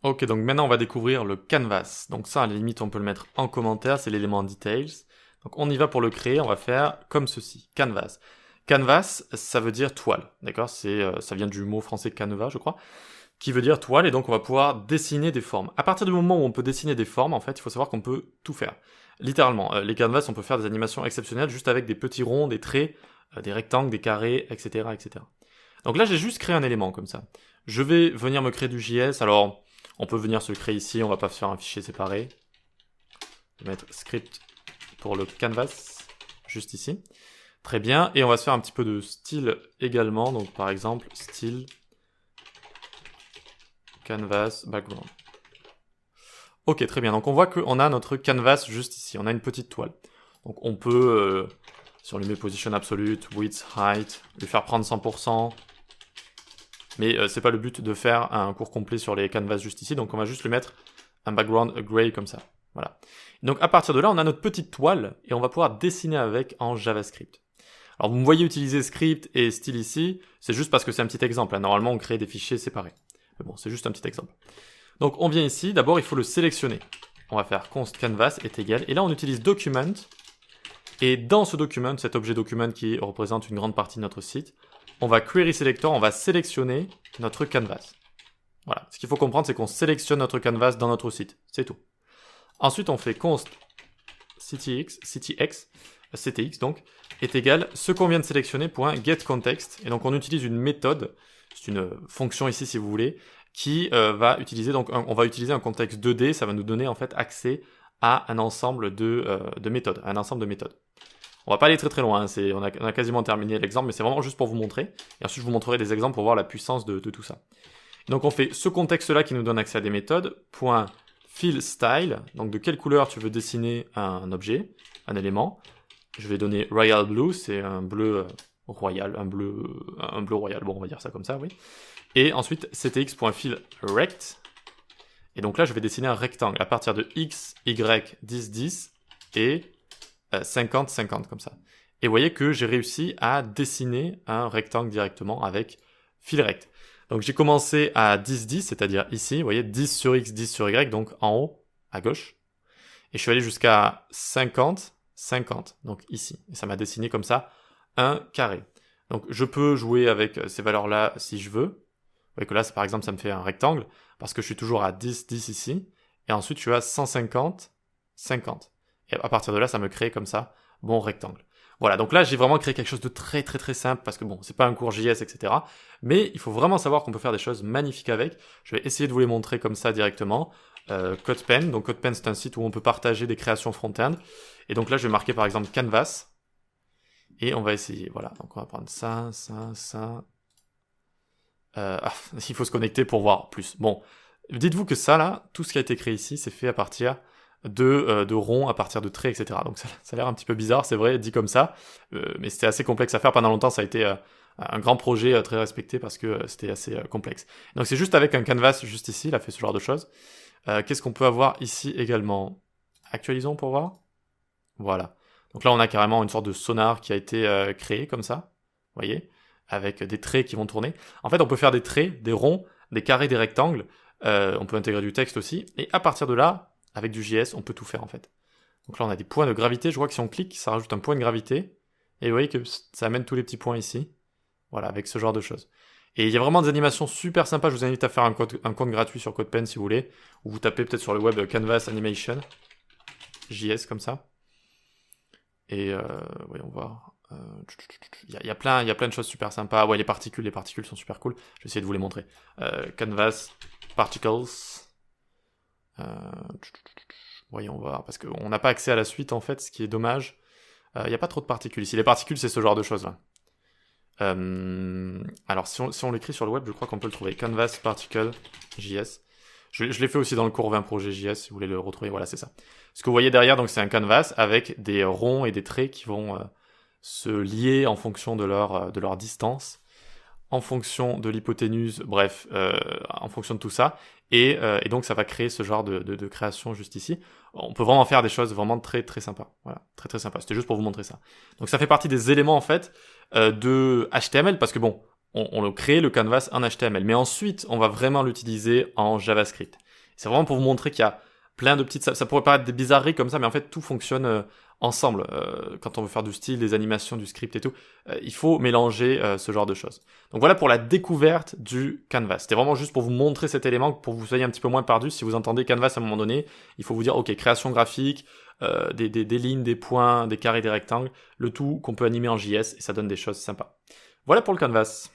Ok, donc maintenant on va découvrir le canvas. Donc ça, à la limite, on peut le mettre en commentaire, c'est l'élément details. Donc on y va pour le créer, on va faire comme ceci, canvas. Canvas, ça veut dire toile, d'accord? Ça vient du mot français canevas, je crois, qui veut dire toile, et donc on va pouvoir dessiner des formes. À partir du moment où on peut dessiner des formes, en fait, il faut savoir qu'on peut tout faire. Littéralement, les canvas, on peut faire des animations exceptionnelles juste avec des petits ronds, des traits, des rectangles, des carrés, etc., etc. Donc là, j'ai juste créé un élément comme ça. Je vais venir me créer du JS, alors on peut venir se le créer ici, on va pas faire un fichier séparé. Je vais mettre script pour le canvas, juste ici. Très bien, et on va se faire un petit peu de style également, donc par exemple, style canvas background. Ok, très bien, donc on voit qu'on a notre canvas juste ici, on a une petite toile. Donc on peut, si on lui met position absolute, width, height, lui faire prendre 100%, mais c'est pas le but de faire un cours complet sur les canvas juste ici, donc on va juste lui mettre un background gray comme ça. Voilà. Donc à partir de là, on a notre petite toile, et on va pouvoir dessiner avec en JavaScript. Alors vous me voyez utiliser script et style ici, c'est juste parce que c'est un petit exemple. Hein. Normalement, on crée des fichiers séparés. Mais bon, c'est juste un petit exemple. Donc on vient ici, d'abord il faut le sélectionner. On va faire const canvas est égal, et là on utilise document, et dans ce document, cet objet document qui représente une grande partie de notre site, on va query selector, on va sélectionner notre canvas. Voilà, ce qu'il faut comprendre, c'est qu'on sélectionne notre canvas dans notre site, c'est tout. Ensuite, on fait const ctx donc, est égal ce qu'on vient de sélectionner point getContext, et donc on utilise une méthode, c'est une fonction ici si vous voulez, qui va utiliser, donc on va utiliser un contexte 2D, ça va nous donner en fait accès à un ensemble de méthodes, un ensemble de méthodes. On va pas aller très très loin, hein, on a quasiment terminé l'exemple, mais c'est vraiment juste pour vous montrer, et ensuite je vous montrerai des exemples pour voir la puissance de tout ça. Donc on fait ce contexte-là qui nous donne accès à des méthodes, point fill style, donc de quelle couleur tu veux dessiner un objet, un élément. Je vais donner royal blue, c'est un bleu royal, un bleu royal, bon on va dire ça comme ça, oui. Et ensuite ctx.fill rect, et donc là je vais dessiner un rectangle à partir de x, y, 10, 10 et 50, 50 comme ça. Et vous voyez que j'ai réussi à dessiner un rectangle directement avec fill rect. Donc j'ai commencé à 10, 10, c'est-à-dire ici, vous voyez 10 sur x, 10 sur y, donc en haut, à gauche. Et je suis allé jusqu'à 50, 50, donc ici. Et ça m'a dessiné comme ça un carré. Donc je peux jouer avec ces valeurs-là si je veux. Vous voyez que là, par exemple, ça me fait un rectangle, parce que je suis toujours à 10, 10 ici. Et ensuite, je suis à 150, 50. Et à partir de là, ça me crée comme ça mon rectangle. Voilà, donc là, j'ai vraiment créé quelque chose de très très très simple, parce que bon, c'est pas un cours JS, etc. Mais il faut vraiment savoir qu'on peut faire des choses magnifiques avec. Je vais essayer de vous les montrer comme ça directement. CodePen, donc CodePen, c'est un site où on peut partager des créations front-end. Et donc là, je vais marquer par exemple Canvas. Et on va essayer, voilà. Donc on va prendre ça, ça, ça. Il faut se connecter pour voir plus. Bon, dites-vous que ça là, tout ce qui a été créé ici, c'est fait à partir de ronds, à partir de traits, etc. Donc ça a l'air un petit peu bizarre, c'est vrai, dit comme ça, mais c'était assez complexe à faire. Pendant longtemps, ça a été un grand projet très respecté parce que c'était assez complexe. Donc c'est juste avec un canvas, juste ici, il a fait ce genre de choses. Qu'est-ce qu'on peut avoir ici également? Actualisons pour voir. Voilà. Donc là, on a carrément une sorte de sonar qui a été créé comme ça, vous voyez, avec des traits qui vont tourner. En fait, on peut faire des traits, des ronds, des carrés, des rectangles. On peut intégrer du texte aussi. Et à partir de là, avec du JS, on peut tout faire en fait. Donc là, on a des points de gravité. Je vois que si on clique, ça rajoute un point de gravité. Et vous voyez que ça amène tous les petits points ici. Voilà, avec ce genre de choses. Et il y a vraiment des animations super sympas. Je vous invite à faire un compte gratuit sur CodePen si vous voulez. Ou vous tapez peut-être sur le web Canvas Animation. JS comme ça. Et voyons voir. Il y a plein de choses super sympas. Ouais, les particules sont super cool. Je vais essayer de vous les montrer. Canvas Particles. Voyons voir, parce qu'on n'a pas accès à la suite en fait, ce qui est dommage. Il n'y a pas trop de particules ici. Les particules, c'est ce genre de choses là. Alors si on l'écrit sur le web, je crois qu'on peut le trouver. Canvas Particle JS. Je l'ai fait aussi dans le cours 20 projet JS, si vous voulez le retrouver, voilà, c'est ça. Ce que vous voyez derrière, donc c'est un canvas avec des ronds et des traits qui vont se lier en fonction de leur distance, en fonction de l'hypoténuse, bref, en fonction de tout ça. Et donc ça va créer ce genre de création juste ici. On peut vraiment faire des choses vraiment très très sympas. Voilà, très très sympa. C'était juste pour vous montrer ça. Donc ça fait partie des éléments en fait de HTML, parce que bon, on crée le canvas en HTML, mais ensuite on va vraiment l'utiliser en JavaScript. C'est vraiment pour vous montrer qu'il y a plein de petites... Ça pourrait paraître des bizarreries comme ça, mais en fait, tout fonctionne ensemble. Quand on veut faire du style, des animations, du script et tout, il faut mélanger ce genre de choses. Donc voilà pour la découverte du canvas. C'était vraiment juste pour vous montrer cet élément, pour que vous soyez un petit peu moins perdu. Si vous entendez canvas à un moment donné, il faut vous dire, ok, création graphique, des lignes, des points, des carrés, des rectangles, le tout qu'on peut animer en JS, et ça donne des choses sympas. Voilà pour le canvas.